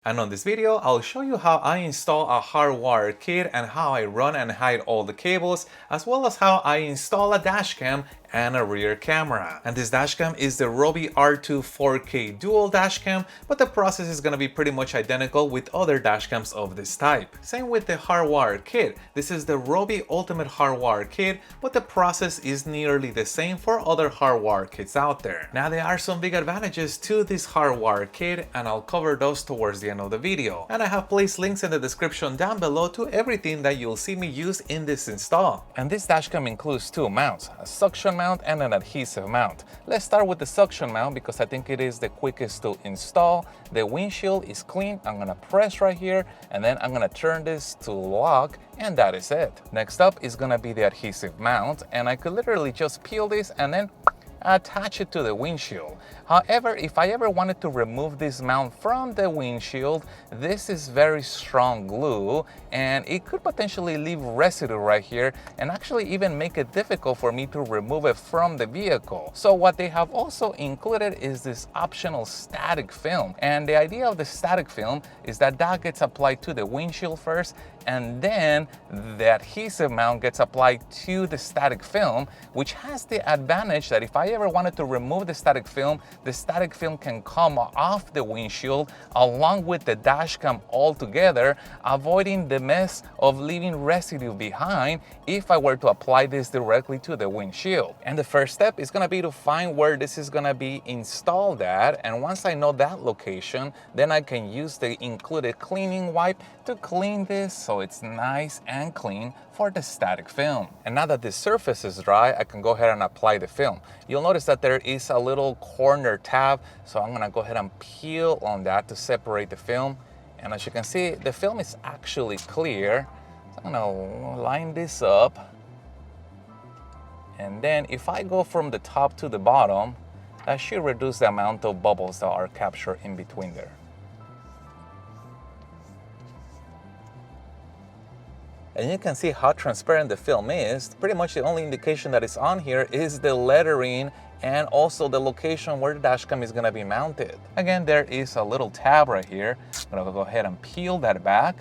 And on this video, I'll show you how I install a Hardwire kit and how I run and hide all the cables, as well as how I install a dashcam and a rear camera. And this dashcam is the Rove R2 4K dual dashcam, but the process is going to be pretty much identical with other dashcams of this type. Same with the Hardwire kit. This is the Rove Ultimate Hardwire kit, but the process is nearly the same for other Hardwire kits out there. Now there are some big advantages to this Hardwire kit, and I'll cover those towards the end of the video. And I have placed links in the description down below to everything that you'll see me use in this install. And this dashcam includes two mounts, a suction mount and an adhesive mount. Let's start with the suction mount because I think it is the quickest to install. The windshield is clean. I'm gonna press right here and then I'm gonna turn this to lock, and that is it. Next up is gonna be the adhesive mount, and I could literally just peel this and then attach it to the windshield. However, if I ever wanted to remove this mount from the windshield, this is very strong glue and it could potentially leave residue right here and actually even make it difficult for me to remove it from the vehicle. So what they have also included is this optional static film, and the idea of the static film is that that gets applied to the windshield first, and then the adhesive mount gets applied to the static film, which has the advantage that if I ever wanted to remove the static film can come off the windshield along with the dash cam altogether, avoiding the mess of leaving residue behind if I were to apply this directly to the windshield. And the first step is gonna be to find where this is gonna be installed at, and once I know that location, then I can use the included cleaning wipe to clean this so it's nice and clean for the static film. And now that the surface is dry, I can go ahead and apply the film. You'll notice that there is a little corner tab, so I'm gonna go ahead and peel on that to separate the film. And as you can see, the film is actually clear. So I'm gonna line this up. And then if I go from the top to the bottom, that should reduce the amount of bubbles that are captured in between there. And you can see how transparent the film is. Pretty much the only indication that is on here is the lettering and also the location where the dashcam is gonna be mounted. Again, there is a little tab right here. I'm gonna go ahead and peel that back.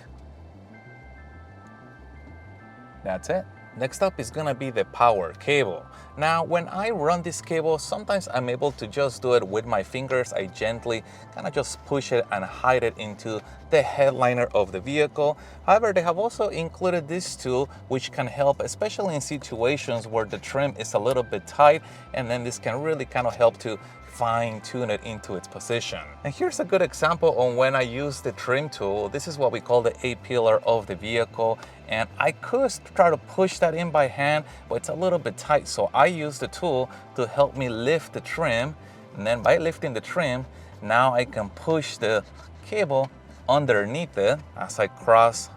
That's it. Next up is gonna be the power cable. Now, when I run this cable, sometimes I'm able to just do it with my fingers. I gently kind of just push it and hide it into the headliner of the vehicle. However, they have also included this tool which can help, especially in situations where the trim is a little bit tight, and then this can really kind of help to fine-tune it into its position. And here's a good example on when I use the trim tool. This is what we call the A-pillar of the vehicle, and I could try to push that in by hand, but it's a little bit tight, so I use the tool to help me lift the trim, and then by lifting the trim, now I can push the cable underneath it as I cross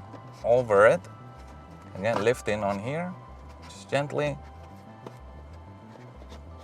over it. Again, lifting on here, just gently.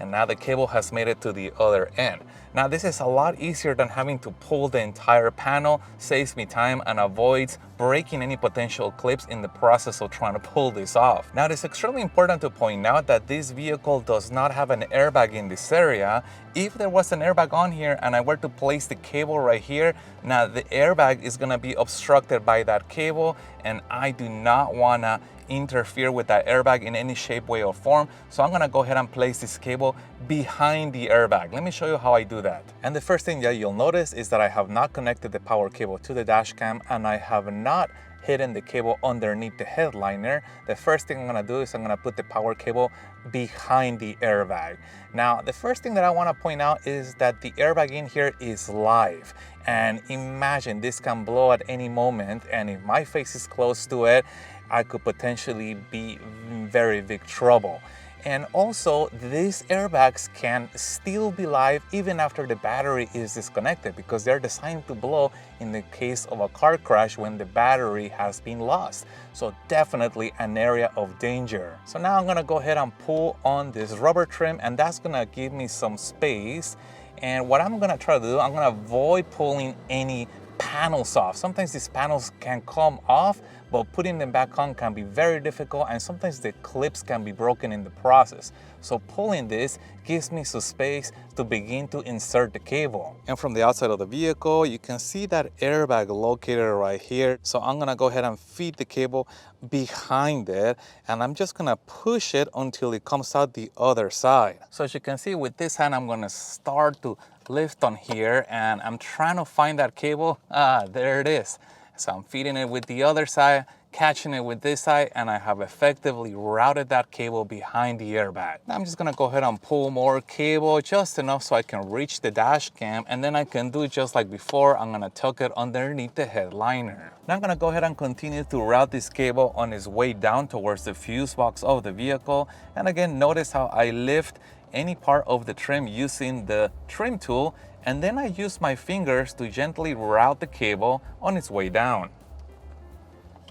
And now the cable has made it to the other end. Now this is a lot easier than having to pull the entire panel, saves me time and avoids breaking any potential clips in the process of trying to pull this off. Now it is extremely important to point out that this vehicle does not have an airbag in this area. If there was an airbag on here and I were to place the cable right here, now the airbag is gonna be obstructed by that cable, and I do not wanna interfere with that airbag in any shape, way, or form. So I'm gonna go ahead and place this cable behind the airbag. Let me show you how I do that. And the first thing that you'll notice is that I have not connected the power cable to the dash cam, and I have not hidden the cable underneath the headliner. The first thing I'm gonna do is I'm gonna put the power cable behind the airbag. Now, the first thing that I wanna point out is that the airbag in here is live. And imagine this can blow at any moment, and if my face is close to it, I could potentially be in very big trouble. And also, these airbags can still be live even after the battery is disconnected, because they're designed to blow in the case of a car crash when the battery has been lost. So definitely an area of danger. So now I'm gonna go ahead and pull on this rubber trim, and that's gonna give me some space. And what I'm gonna try to do, I'm gonna avoid pulling any panels off. Sometimes these panels can come off, but putting them back on can be very difficult, and sometimes the clips can be broken in the process. So pulling this gives me some space to begin to insert the cable. And from the outside of the vehicle, you can see that airbag located right here. So I'm gonna go ahead and feed the cable behind it, and I'm just gonna push it until it comes out the other side. So as you can see with this hand, I'm gonna start to lift on here, and I'm trying to find that cable. There it is. So I'm feeding it with the other side, catching it with this side, and I have effectively routed that cable behind the airbag. Now I'm just gonna go ahead and pull more cable, just enough so I can reach the dash cam, and then I can do just like before. I'm gonna tuck it underneath the headliner. Now I'm gonna go ahead and continue to route this cable on its way down towards the fuse box of the vehicle. And again, notice how I lift any part of the trim using the trim tool, and then I use my fingers to gently route the cable on its way down.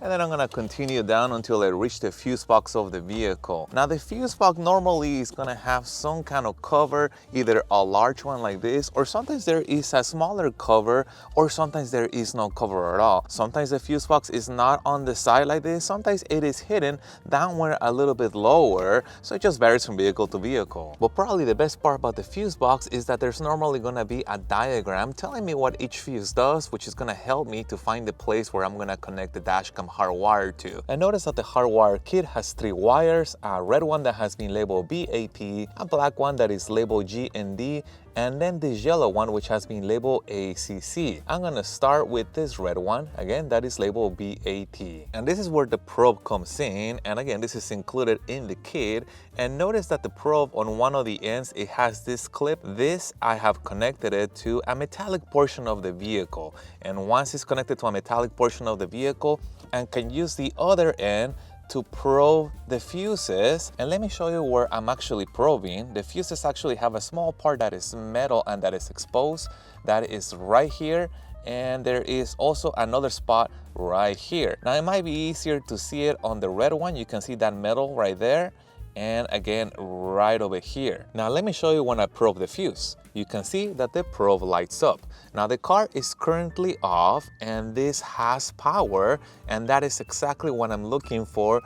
And then I'm gonna continue down until I reach the fuse box of the vehicle. Now the fuse box normally is gonna have some kind of cover, either a large one like this, or sometimes there is a smaller cover, or sometimes there is no cover at all. Sometimes the fuse box is not on the side like this, sometimes it is hidden downward a little bit lower, so it just varies from vehicle to vehicle. But probably the best part about the fuse box is that there's normally gonna be a diagram telling me what each fuse does, which is gonna help me to find the place where I'm gonna connect the dashcam hardwire to. And notice that the Hardwire kit has 3 wires, a red one that has been labeled BAT, a black one that is labeled GND, and then this yellow one which has been labeled ACC. I'm gonna start with this red one, again that is labeled BAT. And this is where the probe comes in, and again this is included in the kit. And notice that the probe on one of the ends, it has this clip. This I have connected it to a metallic portion of the vehicle, and once it's connected to a metallic portion of the vehicle, and can use the other end to probe the fuses. And let me show you where I'm actually probing. The fuses actually have a small part that is metal and that is exposed. That is right here. And there is also another spot right here. Now it might be easier to see it on the red one. You can see that metal right there. And again, right over here. Now let me show you when I probe the fuse. You can see that the probe lights up. Now the car is currently off, and this has power, and that is exactly what I'm looking for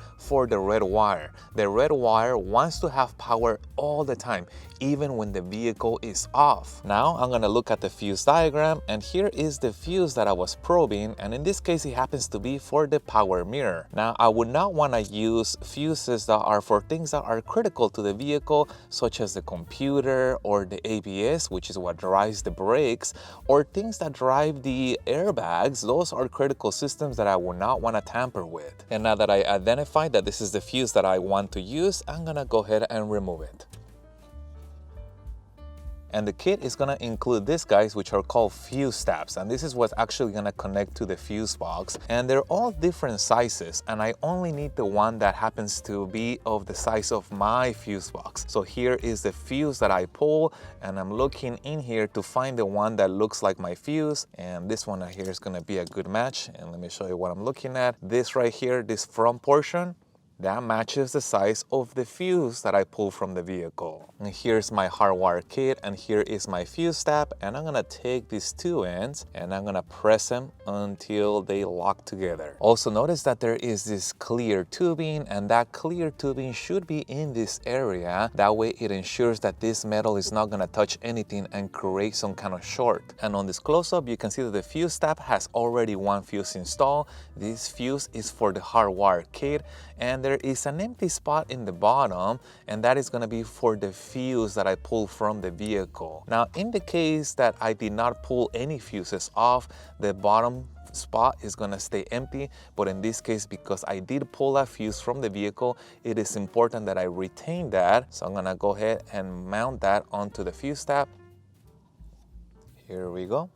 the red wire. The red wire wants to have power all the time, even when the vehicle is off. Now I'm gonna look at the fuse diagram, and here is the fuse that I was probing, and in this case it happens to be for the power mirror. Now I would not want to use fuses that are for things that are critical to the vehicle, such as the computer or the ABS, which is what drives the brakes, or things that drive the airbags. Those are critical systems that I would not want to tamper with. And now that I identified that this is the fuse that I want to use, I'm gonna go ahead and remove it. And the kit is gonna include these guys, which are called fuse tabs. And this is what's actually gonna connect to the fuse box. And they're all different sizes, and I only need the one that happens to be of the size of my fuse box. So here is the fuse that I pull, and I'm looking in here to find the one that looks like my fuse. And this one right here is gonna be a good match. And let me show you what I'm looking at. This right here, this front portion, that matches the size of the fuse that I pulled from the vehicle. And here's my Hardwire kit, and here is my fuse tab, and I'm gonna take these 2 ends and I'm gonna press them until they lock together. Also notice that there is this clear tubing, and that clear tubing should be in this area. That way it ensures that this metal is not gonna touch anything and create some kind of short. And on this close-up, you can see that the fuse tab has already 1 fuse installed. This fuse is for the Hardwire kit, and there is an empty spot in the bottom, and that is going to be for the fuse that I pulled from the vehicle. Now in the case that I did not pull any fuses off, the bottom spot is going to stay empty. But in this case, because I did pull a fuse from the vehicle, it is important that I retain that. So I'm going to go ahead and mount that onto the fuse tab. Here we go.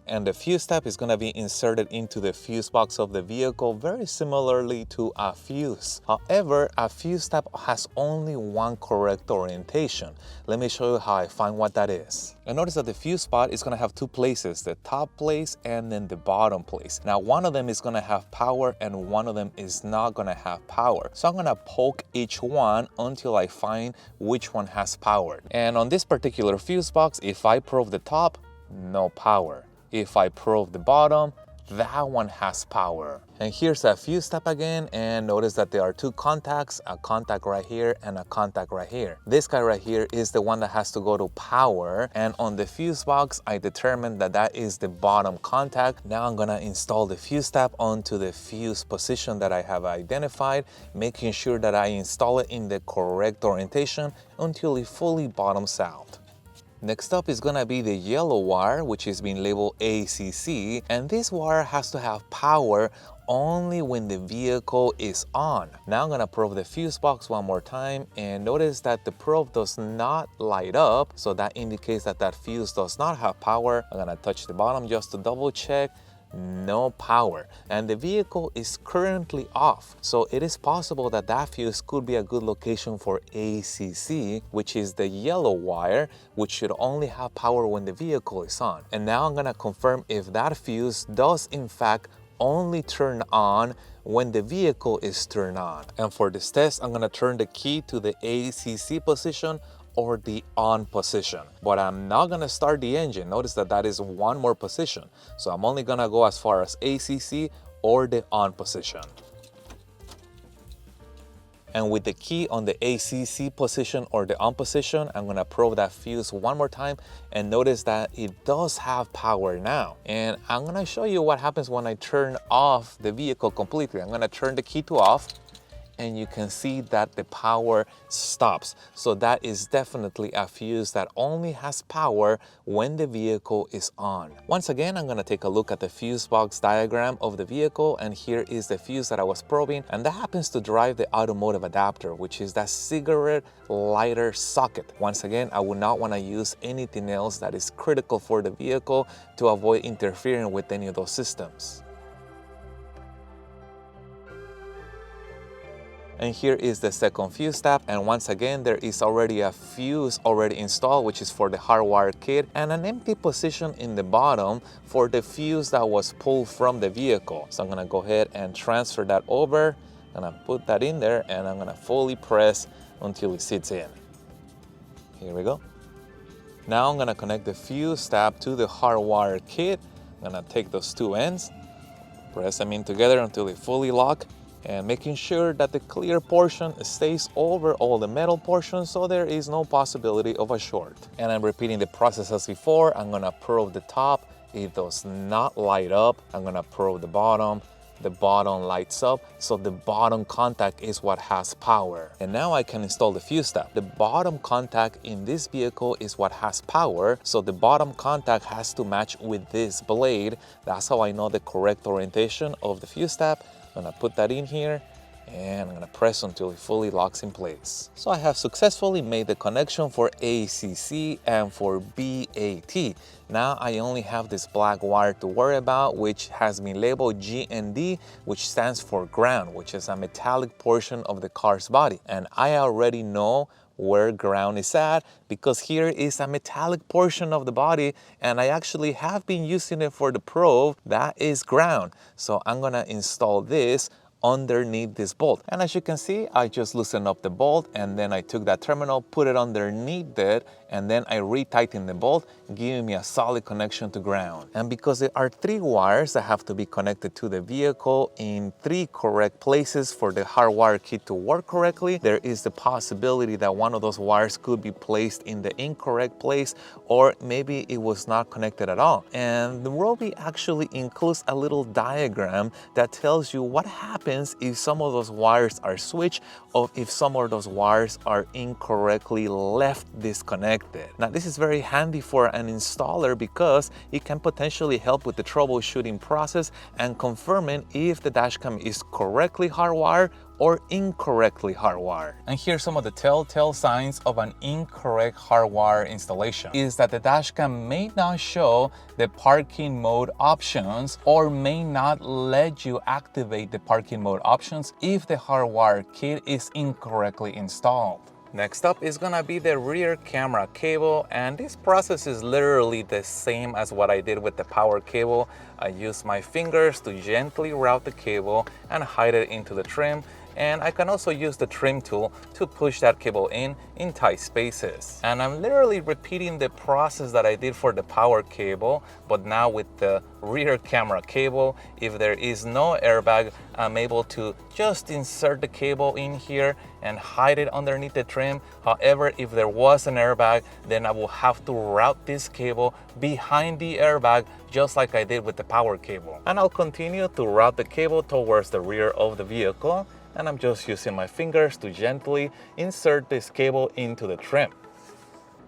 And the fuse tab is going to be inserted into the fuse box of the vehicle very similarly to a fuse. However, a fuse tab has only one correct orientation. Let me show you how I find what that is. And notice that the fuse spot is going to have 2 places, the top place and then the bottom place. Now one of them is going to have power and one of them is not going to have power. So I'm going to poke each one until I find which one has power. And on this particular fuse box, if I probe the top, no power. If I probe the bottom, that one has power. And here's a fuse step again, and notice that there are two contacts, a contact right here and a contact right here. This guy right here is the one that has to go to power, and on the fuse box I determined that that is the bottom contact. Now I'm gonna install the fuse step onto the fuse position that I have identified, making sure that I install it in the correct orientation until it fully bottoms out. Next up is gonna be the yellow wire, which is being labeled ACC, and this wire has to have power only when the vehicle is on. Now I'm gonna probe the fuse box one more time, and notice that the probe does not light up, so that indicates that that fuse does not have power. I'm gonna touch the bottom just to double check. No power, and the vehicle is currently off, so it is possible that that fuse could be a good location for ACC, which is the yellow wire, which should only have power when the vehicle is on. And now I'm gonna confirm if that fuse does in fact only turn on when the vehicle is turned on. And for this test, I'm gonna turn the key to the ACC position or the on position, but I'm not gonna start the engine. Notice that that is one more position, so I'm only gonna go as far as ACC or the on position. And with the key on the ACC position or the on position, I'm gonna probe that fuse one more time, and notice that it does have power now. And I'm gonna show you what happens when I turn off the vehicle completely. I'm gonna turn the key to off, and you can see that the power stops. So that is definitely a fuse that only has power when the vehicle is on. Once again, I'm gonna take a look at the fuse box diagram of the vehicle, and here is the fuse that I was probing, and that happens to drive the automotive adapter, which is that cigarette lighter socket. Once again, I would not wanna use anything else that is critical for the vehicle to avoid interfering with any of those systems. And here is the second fuse step, and once again there is already a fuse already installed, which is for the Hardwire Kit, and an empty position in the bottom for the fuse that was pulled from the vehicle. So I'm gonna go ahead and transfer that over, and I put that in there, and I'm gonna fully press until it sits in. Here we go. Now I'm gonna connect the fuse step to the Hardwire Kit. I'm gonna take those two ends, press them in together until they fully lock, and making sure that the clear portion stays over all the metal portions so there is no possibility of a short. And I'm repeating the process as before. I'm gonna probe the top, it does not light up. I'm gonna probe the bottom lights up, so the bottom contact is what has power. And now I can install the fuse step. The bottom contact in this vehicle is what has power, so the bottom contact has to match with this blade. That's how I know the correct orientation of the fuse step. I'm gonna put that in here, and I'm gonna press until it fully locks in place. So I have successfully made the connection for ACC and for BAT. Now I only have this black wire to worry about, which has been labeled GND, which stands for ground, which is a metallic portion of the car's body. And I already know where ground is at because here is a metallic portion of the body, and I actually have been using it for the probe. That is ground. So I'm gonna install this underneath this bolt, and as you can see, I just loosened up the bolt, and then I took that terminal, put it underneath it, and then I retightened the bolt, giving me a solid connection to ground. And because there are 3 wires that have to be connected to the vehicle in 3 correct places for the Hardwire Kit to work correctly, there is the possibility that one of those wires could be placed in the incorrect place, or maybe it was not connected at all. And the Rove actually includes a little diagram that tells you what happens if some of those wires are switched, or if some of those wires are incorrectly left disconnected. Now this is very handy for an installer because it can potentially help with the troubleshooting process and confirming if the dashcam is correctly hardwired or incorrectly hardwired. And here's some of the telltale signs of an incorrect hardwire installation. Is that the dashcam may not show the parking mode options or may not let you activate the parking mode options if the Hardwire Kit is incorrectly installed. Next up is gonna be the rear camera cable, and this process is literally the same as what I did with the power cable. I use my fingers to gently route the cable and hide it into the trim, and I can also use the trim tool to push that cable in tight spaces. And I'm literally repeating the process that I did for the power cable, but now with the rear camera cable. If there is no airbag, I'm able to just insert the cable in here and hide it underneath the trim. However, if there was an airbag, then I will have to route this cable behind the airbag, just like I did with the power cable. And I'll continue to route the cable towards the rear of the vehicle, and I'm just using my fingers to gently insert this cable into the trim.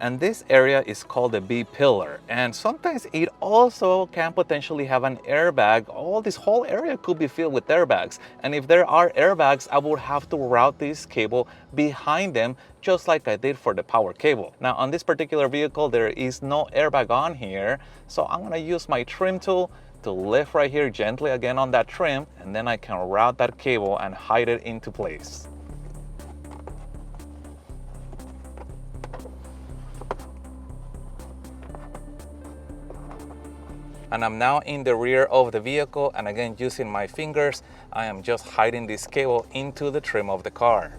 And this area is called the B pillar, and sometimes it also can potentially have an airbag. This whole area could be filled with airbags, and if there are airbags, I would have to route this cable behind them, just like I did for the power cable. Now on this particular vehicle, there is no airbag on here, so I'm gonna use my trim tool to lift right here gently again on that trim, and then I can route that cable and hide it into place. And I'm now in the rear of the vehicle, and again, using my fingers, I am just hiding this cable into the trim of the car.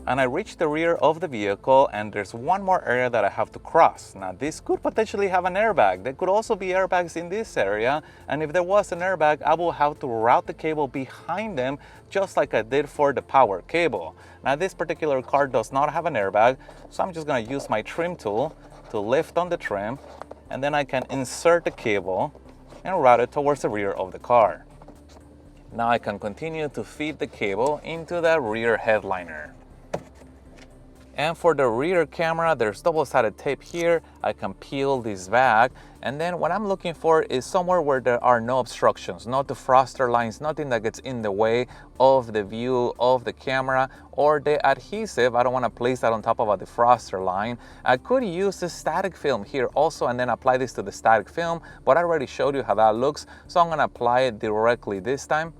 And I reached the rear of the vehicle, and there's one more area that I have to cross. Now this could potentially have an airbag. There could also be airbags in this area, and if there was an airbag, I will have to route the cable behind them, just like I did for the power cable. Now this particular car does not have an airbag, so I'm just gonna use my trim tool to lift on the trim, and then I can insert the cable and route it towards the rear of the car. Now I can continue to feed the cable into the rear headliner. And for the rear camera, there's double-sided tape here. I can peel this back, and then what I'm looking for is somewhere where there are no obstructions, no defroster lines, nothing that gets in the way of the view of the camera or the adhesive. I don't want to place that on top of a defroster line. I could use the static film here also and then apply this to the static film, but I already showed you how that looks, so I'm going to apply it directly this time.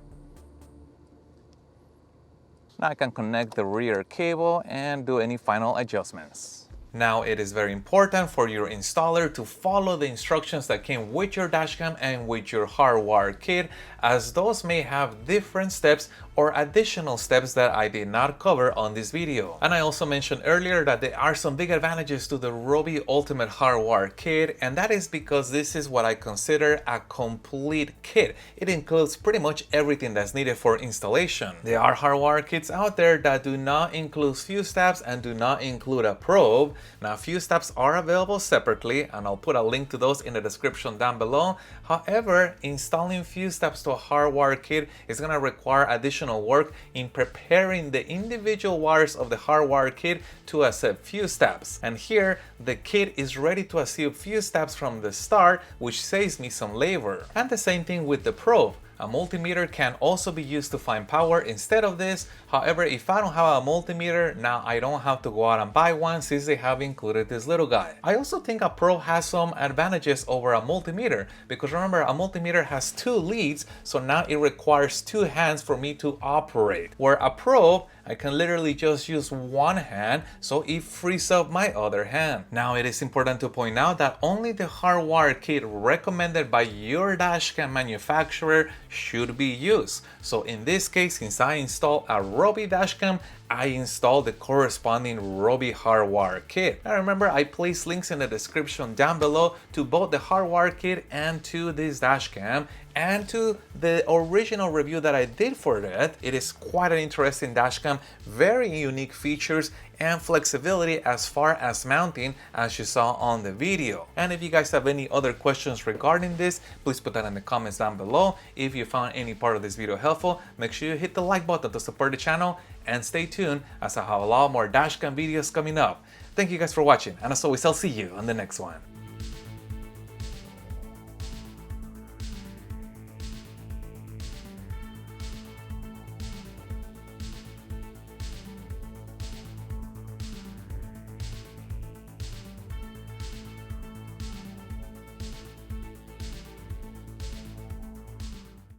Now I can connect the rear cable and do any final adjustments. Now it is very important for your installer to follow the instructions that came with your dashcam and with your Hardwire kit, as those may have different steps or additional steps that I did not cover on this video. And I also mentioned earlier that there are some big advantages to the Rove Ultimate Hardwire Kit, and that is because this is what I consider a complete kit. It includes pretty much everything that's needed for installation. There are hardwire kits out there that do not include fuse tabs and do not include a probe. Now fuse tabs are available separately, and I'll put a link to those in the description down below. However, installing fuse tabs to a hardwire kit is going to require additional work in preparing the individual wires of the hardwire kit to accept fuse tabs. And here the kit is ready to accept fuse tabs from the start, which saves me some labor. And the same thing with the probe. A multimeter can also be used to find power instead of this. However, if I don't have a multimeter, now I don't have to go out and buy one since they have included this little guy. I also think a probe has some advantages over a multimeter, because remember, a multimeter has two leads, so now it requires two hands for me to operate. Where a probe, I can literally just use one hand, so it frees up my other hand. Now it is important to point out that only the hardwire kit recommended by your dashcam manufacturer should be used. So in this case, since I installed a Rove dashcam, I installed the corresponding Rove hardwire kit. Now remember, I placed links in the description down below to both the hardwire kit and to this dashcam and to the original review that I did for it. It is quite an interesting dashcam, very unique features and flexibility as far as mounting, as you saw on the video. And if you guys have any other questions regarding this, please put that in the comments down below. If you found any part of this video helpful, make sure you hit the like button to support the channel, and stay tuned as I have a lot more dashcam videos coming up. Thank you guys for watching, and as always, I'll see you on the next one.